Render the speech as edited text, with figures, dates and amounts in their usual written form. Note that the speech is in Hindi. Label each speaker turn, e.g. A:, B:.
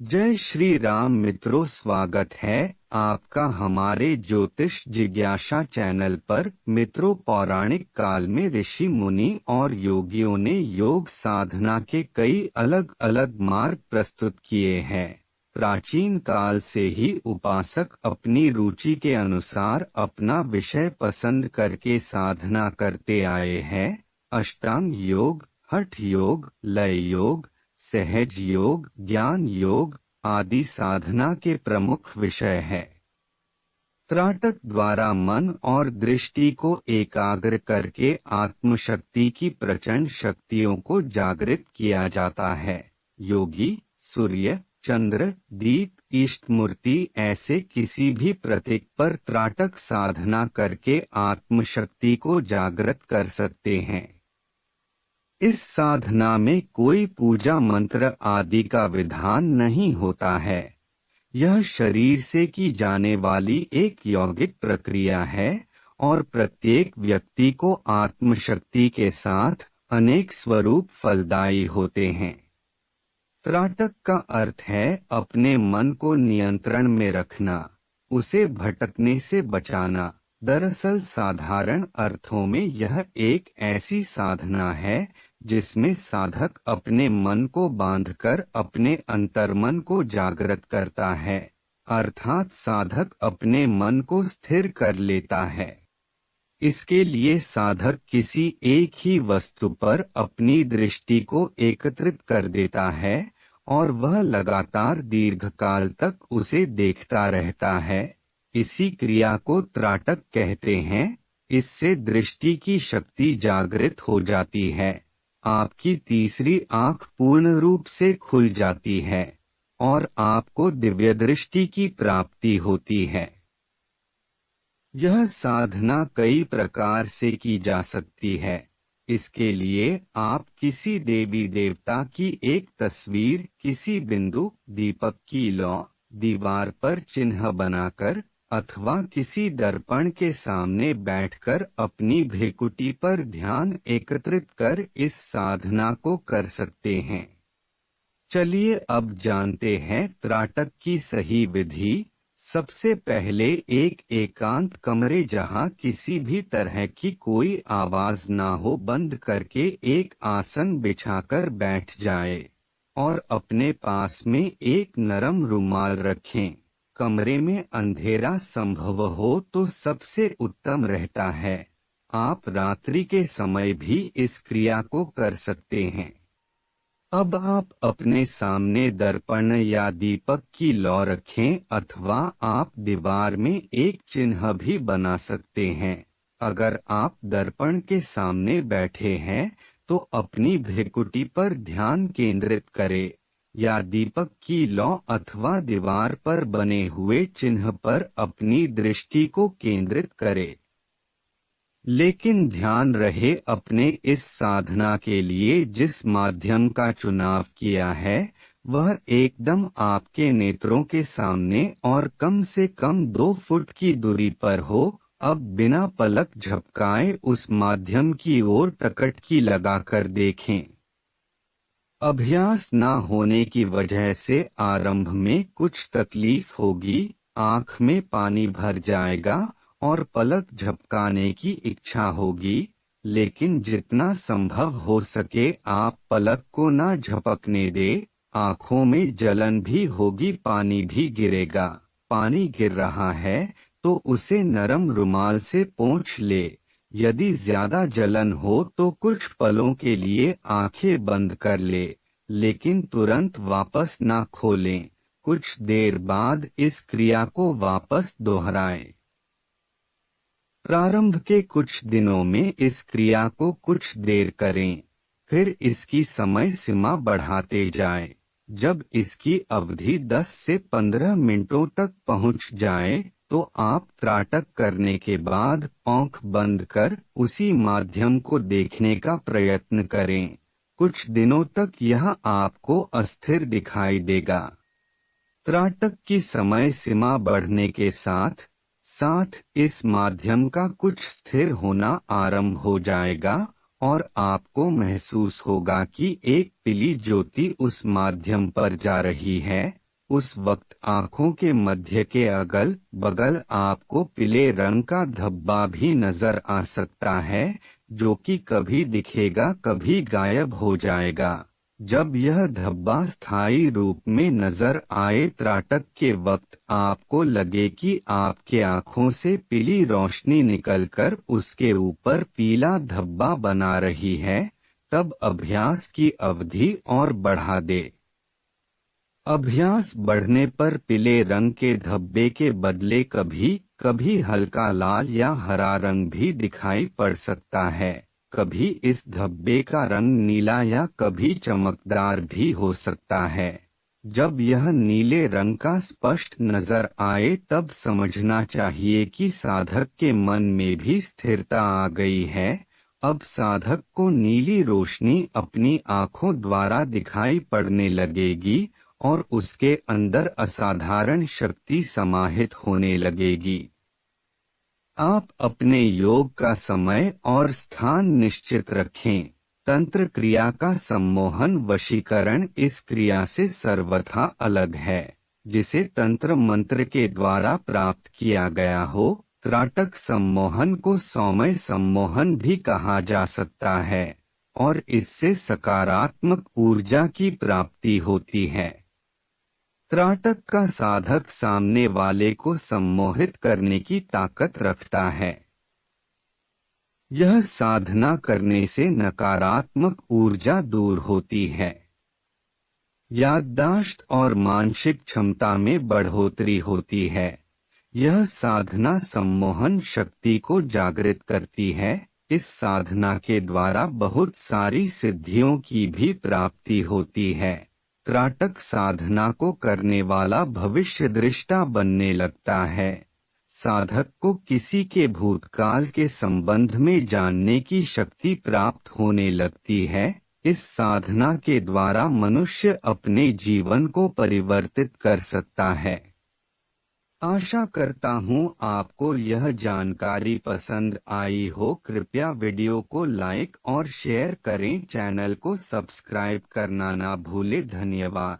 A: जय श्री राम मित्रों, स्वागत है आपका हमारे ज्योतिष जिज्ञासा चैनल पर। मित्रों, पौराणिक काल में ऋषि मुनि और योगियों ने योग साधना के कई अलग अलग मार्ग प्रस्तुत किए हैं। प्राचीन काल से ही उपासक अपनी रुचि के अनुसार अपना विषय पसंद करके साधना करते आए हैं। अष्टांग योग, हठ योग, लय योग, सहज योग, ज्ञान योग आदि साधना के प्रमुख विषय है। त्राटक द्वारा मन और दृष्टि को एकाग्र करके आत्मशक्ति की प्रचंड शक्तियों को जागृत किया जाता है। योगी सूर्य, चंद्र, दीप, इष्ट मूर्ति ऐसे किसी भी प्रतीक पर त्राटक साधना करके आत्मशक्ति को जागृत कर सकते हैं। इस साधना में कोई पूजा मंत्र आदि का विधान नहीं होता है। यह शरीर से की जाने वाली एक यौगिक प्रक्रिया है और प्रत्येक व्यक्ति को आत्मशक्ति के साथ अनेक स्वरूप फलदायी होते हैं। त्राटक का अर्थ है अपने मन को नियंत्रण में रखना, उसे भटकने से बचाना। दरअसल साधारण अर्थों में यह एक ऐसी साधना है जिसमें साधक अपने मन को बांधकर अपने अंतर्मन को जागृत करता है, अर्थात साधक अपने मन को स्थिर कर लेता है। इसके लिए साधक किसी एक ही वस्तु पर अपनी दृष्टि को एकत्रित कर देता है और वह लगातार दीर्घकाल तक उसे देखता रहता है। इसी क्रिया को त्राटक कहते हैं। इससे दृष्टि की शक्ति जागृत हो जाती है, आपकी तीसरी आंख पूर्ण रूप से खुल जाती है और आपको दिव्य दृष्टि की प्राप्ति होती है। यह साधना कई प्रकार से की जा सकती है। इसके लिए आप किसी देवी देवता की एक तस्वीर, किसी बिंदु, दीपक की लौ, दीवार पर चिन्ह बनाकर अथवा किसी दर्पण के सामने बैठकर अपनी भृकुटी पर ध्यान एकत्रित कर इस साधना को कर सकते हैं। चलिए अब जानते हैं त्राटक की सही विधि। सबसे पहले एक एकांत कमरे जहां किसी भी तरह की कोई आवाज ना हो बंद करके एक आसन बिछाकर बैठ जाए और अपने पास में एक नरम रुमाल रखें। कमरे में अंधेरा संभव हो तो सबसे उत्तम रहता है। आप रात्रि के समय भी इस क्रिया को कर सकते हैं। अब आप अपने सामने दर्पण या दीपक की लौ रखें अथवा आप दीवार में एक चिन्ह भी बना सकते हैं। अगर आप दर्पण के सामने बैठे हैं तो अपनी भृकुटी पर ध्यान केंद्रित करें या दीपक की लौ अथवा दीवार पर बने हुए चिन्ह पर अपनी दृष्टि को केंद्रित करें। लेकिन ध्यान रहे, अपने इस साधना के लिए जिस माध्यम का चुनाव किया है वह एकदम आपके नेत्रों के सामने और कम से कम 2 फुट की दूरी पर हो। अब बिना पलक झपकाए उस माध्यम की ओर टकटकी लगाकर देखें। अभ्यास न होने की वजह से आरंभ में कुछ तकलीफ होगी, आँख में पानी भर जाएगा और पलक झपकाने की इच्छा होगी, लेकिन जितना संभव हो सके आप पलक को न झपकने दे। आँखों में जलन भी होगी, पानी भी गिरेगा। पानी गिर रहा है तो उसे नरम रुमाल से पोंछ ले। यदि ज्यादा जलन हो तो कुछ पलों के लिए आंखें बंद कर ले, लेकिन तुरंत वापस ना खोलें। कुछ देर बाद इस क्रिया को वापस दोहराएं। प्रारंभ के कुछ दिनों में इस क्रिया को कुछ देर करें, फिर इसकी समय सीमा बढ़ाते जाएं। जब इसकी अवधि 10 से 15 मिनटों तक पहुंच जाए तो आप त्राटक करने के बाद आंख बंद कर उसी माध्यम को देखने का प्रयत्न करें। कुछ दिनों तक यह आपको अस्थिर दिखाई देगा। त्राटक की समय सीमा बढ़ने के साथ साथ इस माध्यम का कुछ स्थिर होना आरंभ हो जाएगा और आपको महसूस होगा कि एक पीली ज्योति उस माध्यम पर जा रही है। उस वक्त आँखों के मध्य के अगल बगल आपको पीले रंग का धब्बा भी नजर आ सकता है, जो कि कभी दिखेगा कभी गायब हो जाएगा। जब यह धब्बा स्थायी रूप में नजर आए, त्राटक के वक्त आपको लगे कि आपके आँखों से पीली रोशनी निकलकर उसके ऊपर पीला धब्बा बना रही है, तब अभ्यास की अवधि और बढ़ा दे। अभ्यास बढ़ने पर पीले रंग के धब्बे के बदले कभी कभी हल्का लाल या हरा रंग भी दिखाई पड़ सकता है। कभी इस धब्बे का रंग नीला या कभी चमकदार भी हो सकता है। जब यह नीले रंग का स्पष्ट नजर आए, तब समझना चाहिए कि साधक के मन में भी स्थिरता आ गई है। अब साधक को नीली रोशनी अपनी आँखों द्वारा दिखाई पड़ने लगेगी और उसके अंदर असाधारण शक्ति समाहित होने लगेगी। आप अपने योग का समय और स्थान निश्चित रखें। तंत्र क्रिया का सम्मोहन वशीकरण इस क्रिया से सर्वथा अलग है, जिसे तंत्र मंत्र के द्वारा प्राप्त किया गया हो। त्राटक सम्मोहन को सौम्य सम्मोहन भी कहा जा सकता है और इससे सकारात्मक ऊर्जा की प्राप्ति होती है। त्राटक का साधक सामने वाले को सम्मोहित करने की ताकत रखता है। यह साधना करने से नकारात्मक ऊर्जा दूर होती है। याददाश्त और मानसिक क्षमता में बढ़ोतरी होती है। यह साधना सम्मोहन शक्ति को जागृत करती है। इस साधना के द्वारा बहुत सारी सिद्धियों की भी प्राप्ति होती है। त्राटक साधना को करने वाला भविष्य दृष्टा बनने लगता है। साधक को किसी के भूतकाल के संबंध में जानने की शक्ति प्राप्त होने लगती है। इस साधना के द्वारा मनुष्य अपने जीवन को परिवर्तित कर सकता है। आशा करता हूँ आपको यह जानकारी पसंद आई हो। कृपया वीडियो को लाइक और शेयर करें। चैनल को सब्सक्राइब करना ना भूलें। धन्यवाद।